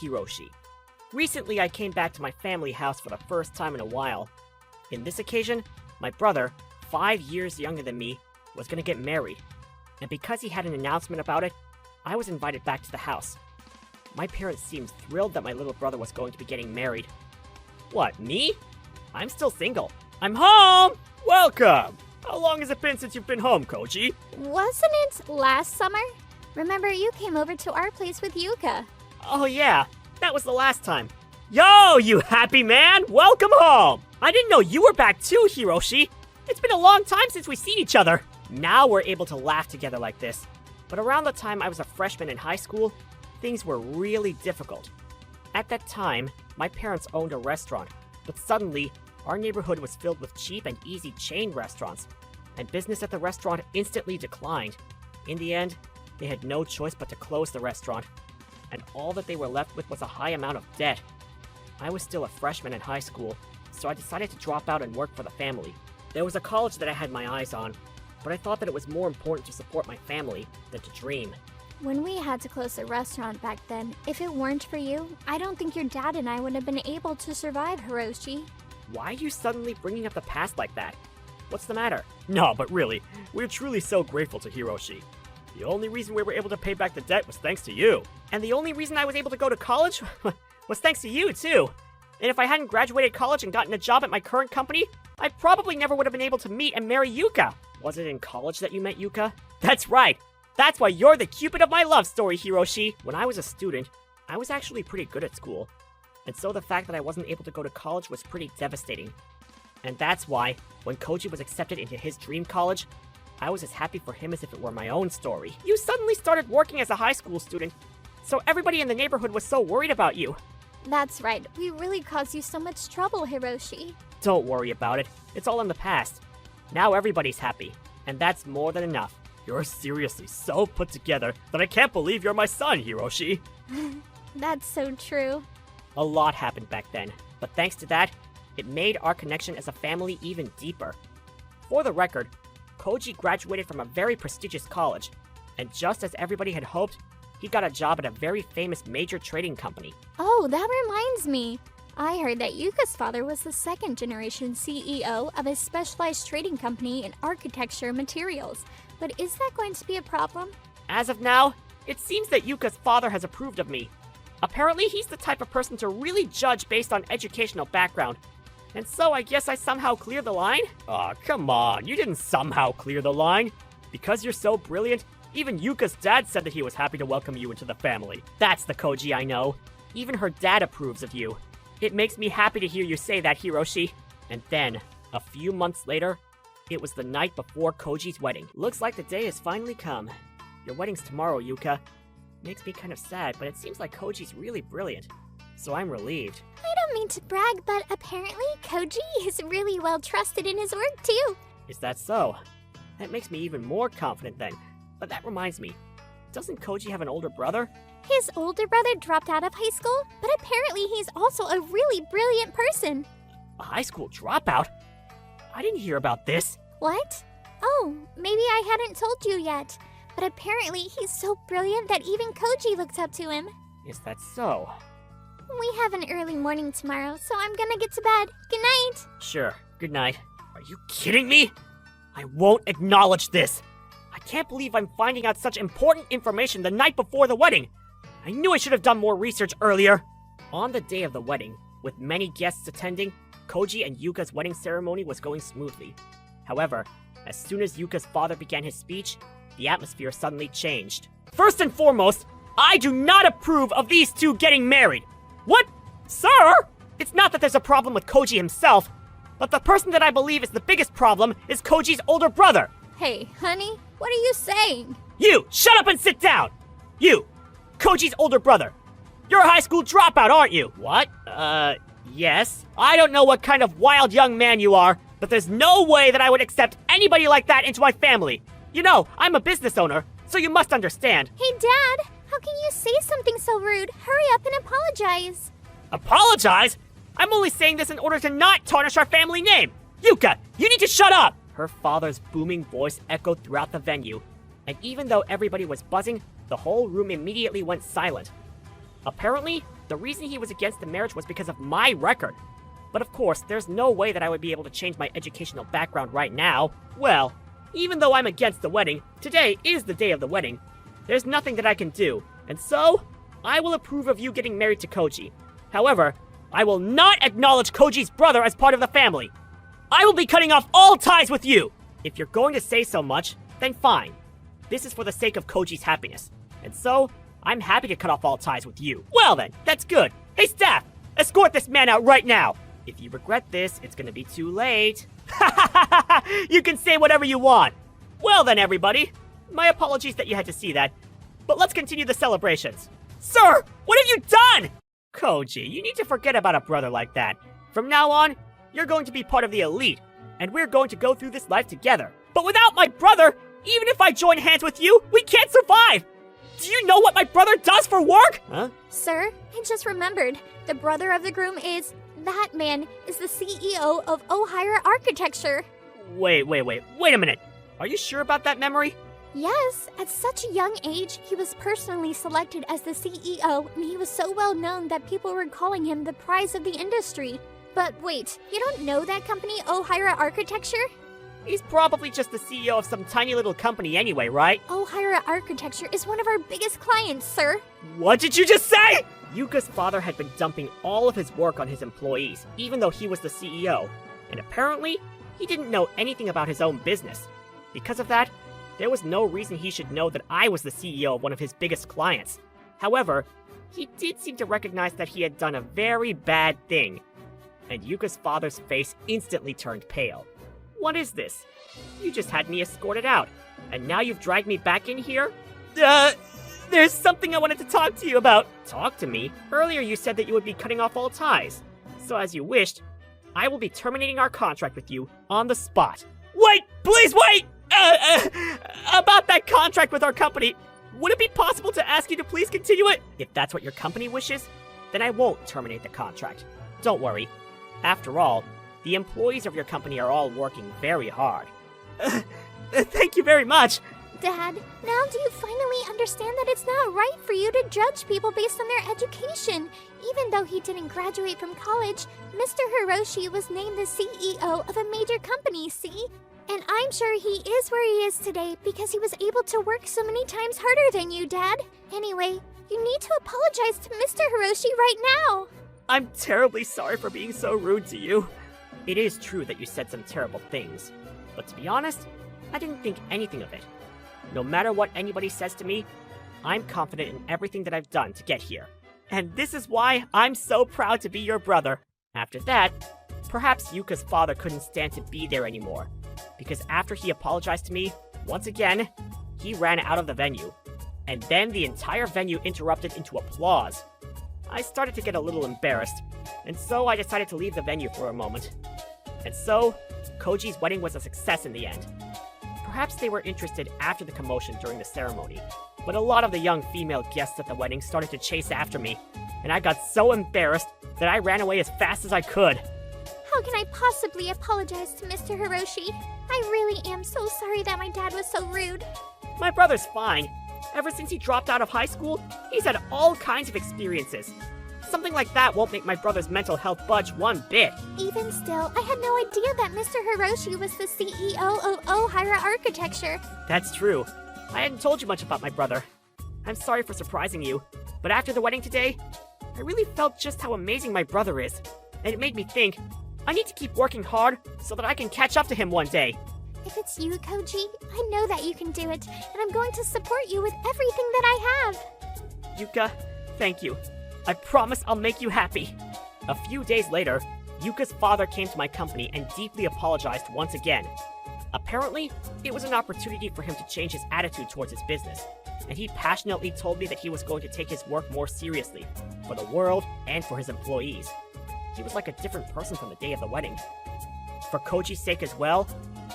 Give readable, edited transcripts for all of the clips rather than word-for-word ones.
Hiroshi. Recently, I came back to my family house for the first time in a while. In this occasion, my brother, 5 years younger than me, was gonna get married. And because he had an announcement about it, I was invited back to the house. My parents seemed thrilled that my little brother was going to be getting married. What, me? I'm still single. I'm home! Welcome! How long has it been since you've been home, Koji? Wasn't it last summer? Remember, you came over to our place with Yuka. Oh yeah, that was the last time. Yo, you happy man! Welcome home! I didn't know you were back too, Hiroshi. It's been a long time since we've seen each other. Now we're able to laugh together like this. But around the time I was a freshman in high school, things were really difficult. At that time, my parents owned a restaurant, but suddenly, our neighborhood was filled with cheap and easy chain restaurants, and business at the restaurant instantly declined. In the end, they had no choice but to close the restaurant, and all that they were left with was a high amount of debt. I was still a freshman in high school, so I decided to drop out and work for the family. There was a college that I had my eyes on, but I thought that it was more important to support my family than to dream. When we had to close the restaurant back then, if it weren't for you, I don't think your dad and I would have been able to survive, Hiroshi. Why are you suddenly bringing up the past like that? What's the matter? No, but really, we're truly so grateful to Hiroshi. The only reason we were able to pay back the debt was thanks to you. And the only reason I was able to go to college was thanks to you, too. And if I hadn't graduated college and gotten a job at my current company, I probably never would have been able to meet and marry Yuka. Was it in college that you met Yuka? That's right! That's why you're the Cupid of my love story, Hiroshi! When I was a student, I was actually pretty good at school. And so the fact that I wasn't able to go to college was pretty devastating. And that's why, when Koji was accepted into his dream college, I was as happy for him as if it were my own story. You suddenly started working as a high school student, so everybody in the neighborhood was so worried about you. That's right. We really caused you so much trouble, Hiroshi. Don't worry about it. It's all in the past. Now everybody's happy, and that's more than enough. You're seriously so put together that I can't believe you're my son, Hiroshi. That's so true. A lot happened back then, but thanks to that, it made our connection as a family even deeper. For the record, Koji graduated from a very prestigious college, and just as everybody had hoped, he got a job at a very famous major trading company. Oh, that reminds me. I heard that Yuka's father was the second-generation CEO of a specialized trading company in architecture materials. But is that going to be a problem? As of now, it seems that Yuka's father has approved of me. Apparently, he's the type of person to really judge based on educational background. And so I guess I somehow cleared the line? Aw, come on, you didn't somehow clear the line. Because you're so brilliant, even Yuka's dad said that he was happy to welcome you into the family. That's the Koji I know. Even her dad approves of you. It makes me happy to hear you say that, Hiroshi. And then, a few months later, it was the night before Koji's wedding. Looks like the day has finally come. Your wedding's tomorrow, Yuka. Makes me kind of sad, but it seems like Koji's really brilliant. So I'm relieved. I don't mean to brag, but apparently Koji is really well trusted in his work too. Is that so? That makes me even more confident then. But that reminds me, doesn't Koji have an older brother? His older brother dropped out of high school, but apparently he's also a really brilliant person. A high school dropout? I didn't hear about this. What? Oh, maybe I hadn't told you yet. But apparently he's so brilliant that even Koji looks up to him. Is that so? We have an early morning tomorrow, so I'm gonna get to bed. Good night. Sure, good night. Are you kidding me? I won't acknowledge this. I can't believe I'm finding out such important information the night before the wedding. I knew I should have done more research earlier. On the day of the wedding, with many guests attending, Koji and Yuka's wedding ceremony was going smoothly. However, as soon as Yuka's father began his speech, the atmosphere suddenly changed. First and foremost, I do not approve of these two getting married. What? Sir? It's not that there's a problem with Koji himself, but the person that I believe is the biggest problem is Koji's older brother. Hey, honey, what are you saying? You, shut up and sit down! You, Koji's older brother. You're a high school dropout, aren't you? What? Yes. I don't know what kind of wild young man you are, but there's no way that I would accept anybody like that into my family. You know, I'm a business owner, so you must understand. Hey, Dad, how can you say something so rude? Hurry up and apologize. Apologize? I'm only saying this in order to not tarnish our family name. Yuka, you need to shut up! Her father's booming voice echoed throughout the venue, and even though everybody was buzzing, the whole room immediately went silent. Apparently, the reason he was against the marriage was because of my record. But of course, there's no way that I would be able to change my educational background right now. Well, even though I'm against the wedding, today is the day of the wedding. There's nothing that I can do, and so, I will approve of you getting married to Koji. However, I will not acknowledge Koji's brother as part of the family. I will be cutting off all ties with you! If you're going to say so much, then fine. This is for the sake of Koji's happiness, and so, I'm happy to cut off all ties with you. Well then, that's good. Hey staff, escort this man out right now! If you regret this, it's gonna be too late. You can say whatever you want. Well then, everybody. My apologies that you had to see that. But let's continue the celebrations. Sir, what have you done? Koji, you need to forget about a brother like that. From now on, you're going to be part of the elite, and we're going to go through this life together. But without my brother, even if I join hands with you, we can't survive! Do you know what my brother does for work? Huh? Sir, I just remembered. The brother of the groom is... That man is the CEO of O'Hara Architecture. Wait a minute. Are you sure about that memory? Yes, at such a young age, he was personally selected as the CEO, and he was so well known that people were calling him the prize of the industry. But wait, you don't know that company, O'Hara Architecture? He's probably just the CEO of some tiny little company anyway, right? O'Hara Architecture is one of our biggest clients, sir. What did you just say? Yuka's father had been dumping all of his work on his employees, even though he was the CEO. And apparently, he didn't know anything about his own business. Because of that, there was no reason he should know that I was the CEO of one of his biggest clients. However, he did seem to recognize that he had done a very bad thing. And Yuka's father's face instantly turned pale. What is this? You just had me escorted out, and now you've dragged me back in here? There's something I wanted to talk to you about. Talk to me? Earlier you said that you would be cutting off all ties. So as you wished, I will be terminating our contract with you on the spot. Wait! Please wait! About that contract with our company, would it be possible to ask you to please continue it? If that's what your company wishes, then I won't terminate the contract. Don't worry. After all, the employees of your company are all working very hard. Thank you very much. Dad, now do you finally understand that it's not right for you to judge people based on their education? Even though he didn't graduate from college, Mr. Hiroshi was named the CEO of a major company, see? And I'm sure he is where he is today because he was able to work so many times harder than you, Dad. Anyway, you need to apologize to Mr. Hiroshi right now. I'm terribly sorry for being so rude to you. It is true that you said some terrible things, but to be honest, I didn't think anything of it. No matter what anybody says to me, I'm confident in everything that I've done to get here. And this is why I'm so proud to be your brother. After that, perhaps Yuka's father couldn't stand to be there anymore, because after he apologized to me, once again, he ran out of the venue. And then the entire venue interrupted into applause. I started to get a little embarrassed, and so I decided to leave the venue for a moment. And so, Koji's wedding was a success in the end. Perhaps they were interested after the commotion during the ceremony, but a lot of the young female guests at the wedding started to chase after me, and I got so embarrassed that I ran away as fast as I could. How can I possibly apologize to Mr. Hiroshi? I really am so sorry that my dad was so rude. My brother's fine. Ever since he dropped out of high school, he's had all kinds of experiences. Something like that won't make my brother's mental health budge one bit. Even still, I had no idea that Mr. Hiroshi was the CEO of O'Hara Architecture. That's true. I hadn't told you much about my brother. I'm sorry for surprising you, but after the wedding today, I really felt just how amazing my brother is. And it made me think, I need to keep working hard so that I can catch up to him one day. If it's you, Koji, I know that you can do it, and I'm going to support you with everything that I have. Yuka, thank you. I promise I'll make you happy. A few days later, Yuka's father came to my company and deeply apologized once again. Apparently, it was an opportunity for him to change his attitude towards his business, and he passionately told me that he was going to take his work more seriously, for the world and for his employees. He was like a different person from the day of the wedding. For Koji's sake as well,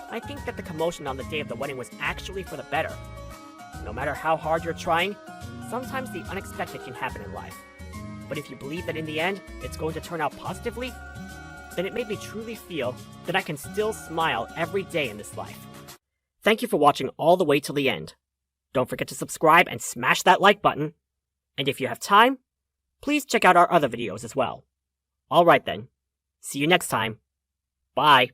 I think that the commotion on the day of the wedding was actually for the better. No matter how hard you're trying, sometimes the unexpected can happen in life. But if you believe that in the end, it's going to turn out positively, then it made me truly feel that I can still smile every day in this life. Thank you for watching all the way till the end. Don't forget to subscribe and smash that like button. And if you have time, please check out our other videos as well. Alright then. See you next time. Bye.